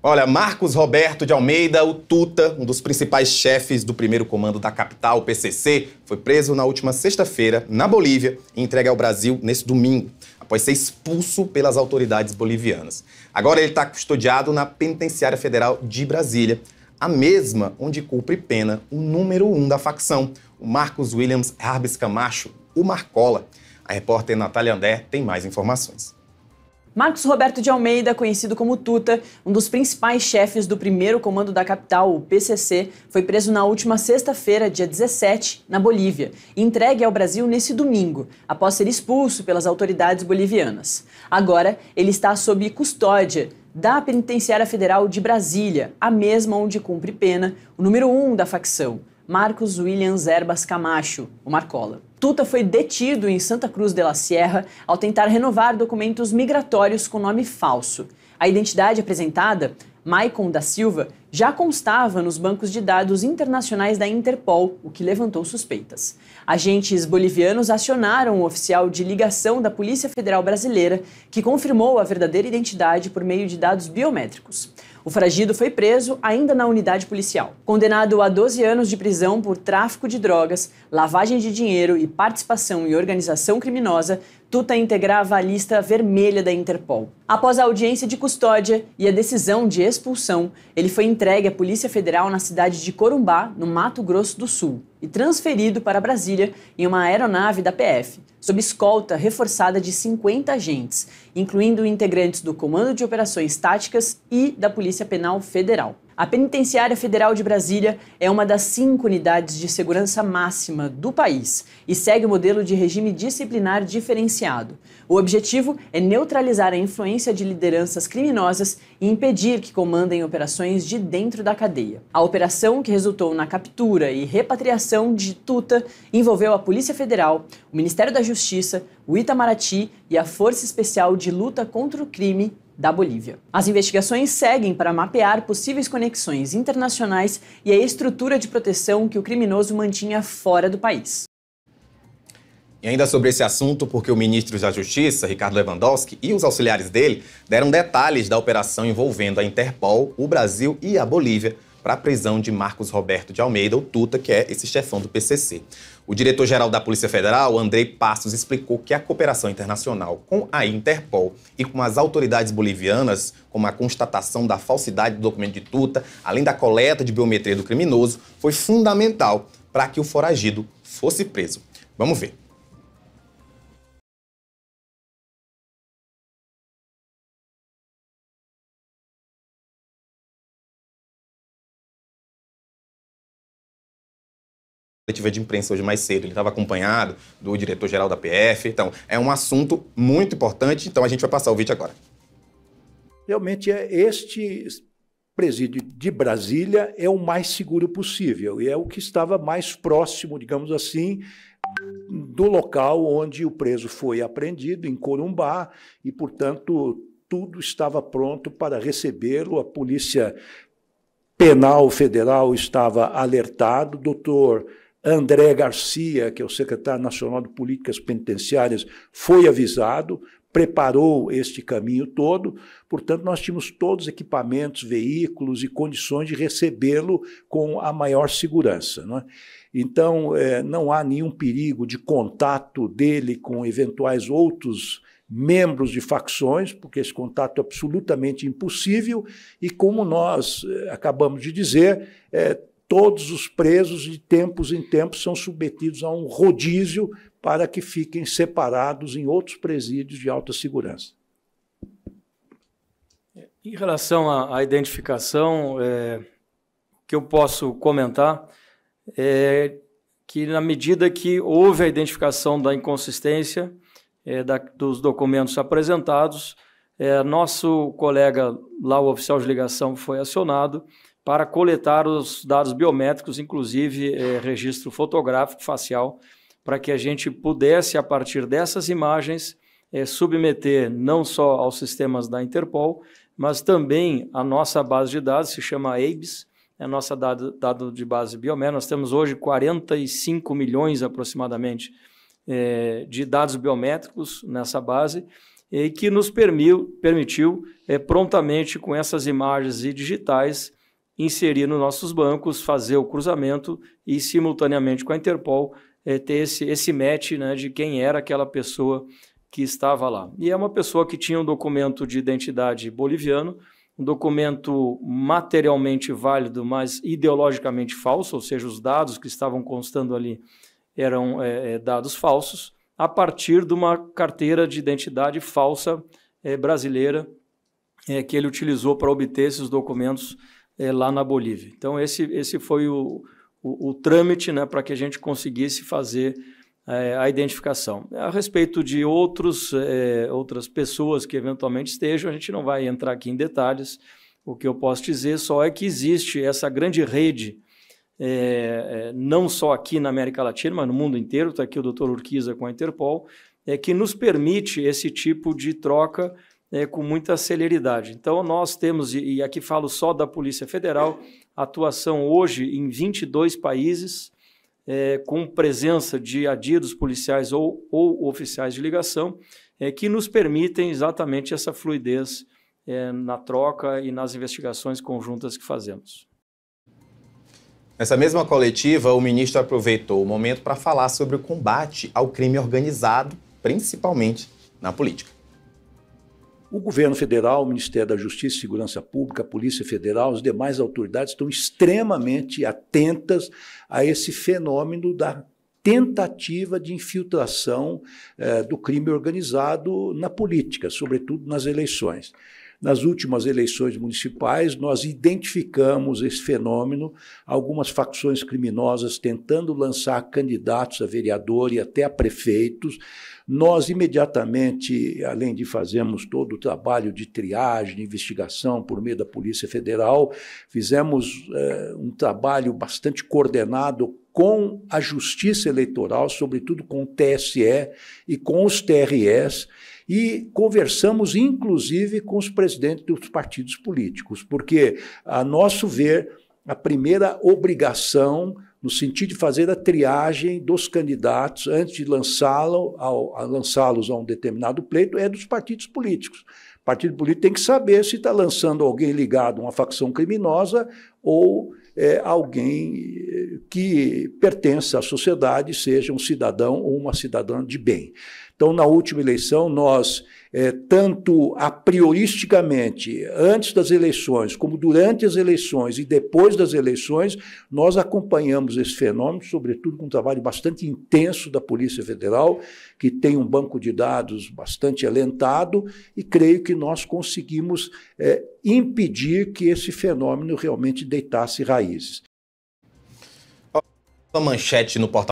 Olha, Marcos Roberto de Almeida, o Tuta, um dos principais chefes do primeiro comando da capital, o PCC, foi preso na última sexta-feira, na Bolívia, e entregue ao Brasil nesse domingo, após ser expulso pelas autoridades bolivianas. Agora ele está custodiado na Penitenciária Federal de Brasília, a mesma onde cumpre pena o número 1 da facção, o Marcos Williams Harbes Camacho, o Marcola. A repórter Natália André tem mais informações. Marcos Roberto de Almeida, conhecido como Tuta, um dos principais chefes do primeiro comando da capital, o PCC, foi preso na última sexta-feira, dia 17, na Bolívia, e entregue ao Brasil nesse domingo, após ser expulso pelas autoridades bolivianas. Agora, ele está sob custódia da Penitenciária Federal de Brasília, a mesma onde cumpre pena o número 1 da facção, Marcos Williams Harbes Camacho, o Marcola. Tuta foi detido em Santa Cruz de la Sierra ao tentar renovar documentos migratórios com nome falso. A identidade apresentada, Maicon da Silva, já constava nos bancos de dados internacionais da Interpol, o que levantou suspeitas. Agentes bolivianos acionaram o oficial de ligação da Polícia Federal Brasileira, que confirmou a verdadeira identidade por meio de dados biométricos. O foragido foi preso ainda na unidade policial. Condenado a 12 anos de prisão por tráfico de drogas, lavagem de dinheiro e participação em organização criminosa, Tuta integrava a lista vermelha da Interpol. Após a audiência de custódia e a decisão de expulsão, ele foi entregue à Polícia Federal na cidade de Corumbá, no Mato Grosso do Sul, e transferido para Brasília em uma aeronave da PF, sob escolta reforçada de 50 agentes, incluindo integrantes do Comando de Operações Táticas e da Polícia Penal Federal. A Penitenciária Federal de Brasília é uma das 5 unidades de segurança máxima do país e segue o modelo de regime disciplinar diferenciado. O objetivo é neutralizar a influência de lideranças criminosas e impedir que comandem operações de dentro da cadeia. A operação, que resultou na captura e repatriação de Tuta, envolveu a Polícia Federal, o Ministério da Justiça, o Itamaraty e a Força Especial de Luta contra o Crime da Bolívia. As investigações seguem para mapear possíveis conexões internacionais e a estrutura de proteção que o criminoso mantinha fora do país. E ainda sobre esse assunto, porque o ministro da Justiça, Ricardo Lewandowski, e os auxiliares dele deram detalhes da operação envolvendo a Interpol, o Brasil e a Bolívia para a prisão de Marcos Roberto de Almeida, o Tuta, que é esse chefão do PCC. O diretor-geral da Polícia Federal, Andrei Passos, explicou que a cooperação internacional com a Interpol e com as autoridades bolivianas, como a constatação da falsidade do documento de Tuta, além da coleta de biometria do criminoso, foi fundamental para que o foragido fosse preso. Vamos ver. Coletiva de imprensa hoje mais cedo, ele estava acompanhado do diretor-geral da PF, então é um assunto muito importante, então a gente vai passar o vídeo agora. Realmente este presídio de Brasília é o mais seguro possível e é o que estava mais próximo, digamos assim, do local onde o preso foi apreendido, em Corumbá, e, portanto, tudo estava pronto para recebê-lo. A Polícia Penal Federal estava alertado, o doutor André Garcia, que é o secretário nacional de Políticas Penitenciárias, foi avisado, preparou este caminho todo, portanto, nós tínhamos todos os equipamentos, veículos e condições de recebê-lo com a maior segurança, não é? Então, não há nenhum perigo de contato dele com eventuais outros membros de facções, porque esse contato é absolutamente impossível, e como nós acabamos de dizer, todos os presos, de tempos em tempos, são submetidos a um rodízio para que fiquem separados em outros presídios de alta segurança. Em relação à identificação, o que eu posso comentar é que, na medida que houve a identificação da inconsistência dos documentos apresentados, nosso colega lá, o oficial de ligação, foi acionado para coletar os dados biométricos, inclusive registro fotográfico facial, para que a gente pudesse, a partir dessas imagens, submeter não só aos sistemas da Interpol, mas também a nossa base de dados, se chama ABES, é a nossa dado de base biométrica. Nós temos hoje 45 milhões aproximadamente de dados biométricos nessa base, e que nos permitiu prontamente, com essas imagens e digitais, inserir nos nossos bancos, fazer o cruzamento e, simultaneamente com a Interpol, ter esse match, né, de quem era aquela pessoa que estava lá. E é uma pessoa que tinha um documento de identidade boliviano, um documento materialmente válido, mas ideologicamente falso, ou seja, os dados que estavam constando ali eram dados falsos, a partir de uma carteira de identidade falsa brasileira que ele utilizou para obter esses documentos lá na Bolívia. Então, esse foi o trâmite, né, para que a gente conseguisse fazer a identificação. A respeito de outras pessoas que eventualmente estejam, a gente não vai entrar aqui em detalhes. O que eu posso dizer só é que existe essa grande rede, não só aqui na América Latina, mas no mundo inteiro, está aqui o Dr. Urquiza com a Interpol, que nos permite esse tipo de troca com muita celeridade. Então, nós temos, e aqui falo só da Polícia Federal, atuação hoje em 22 países, com presença de adidos policiais ou oficiais de ligação, que nos permitem exatamente essa fluidez na troca e nas investigações conjuntas que fazemos. Nessa mesma coletiva, o ministro aproveitou o momento para falar sobre o combate ao crime organizado, principalmente na política. O governo federal, o Ministério da Justiça e Segurança Pública, a Polícia Federal, as demais autoridades estão extremamente atentas a esse fenômeno da tentativa de infiltração do crime organizado na política, sobretudo nas eleições. Nas últimas eleições municipais, nós identificamos esse fenômeno, algumas facções criminosas tentando lançar candidatos a vereador e até a prefeitos. Nós, imediatamente, além de fazermos todo o trabalho de triagem, de investigação por meio da Polícia Federal, fizemos um trabalho bastante coordenado com a Justiça Eleitoral, sobretudo com o TSE e com os TREs, e conversamos, inclusive, com os presidentes dos partidos políticos, porque, a nosso ver, a primeira obrigação, no sentido de fazer a triagem dos candidatos antes de lançá-los a um determinado pleito, é dos partidos políticos. O partido político tem que saber se está lançando alguém ligado a uma facção criminosa ou alguém que pertence à sociedade, seja um cidadão ou uma cidadã de bem. Então, na última eleição, nós, tanto a prioristicamente, antes das eleições, como durante as eleições e depois das eleições, nós acompanhamos esse fenômeno, sobretudo com um trabalho bastante intenso da Polícia Federal, que tem um banco de dados bastante alentado, e creio que nós conseguimos impedir que esse fenômeno realmente deitasse raízes. A manchete no portal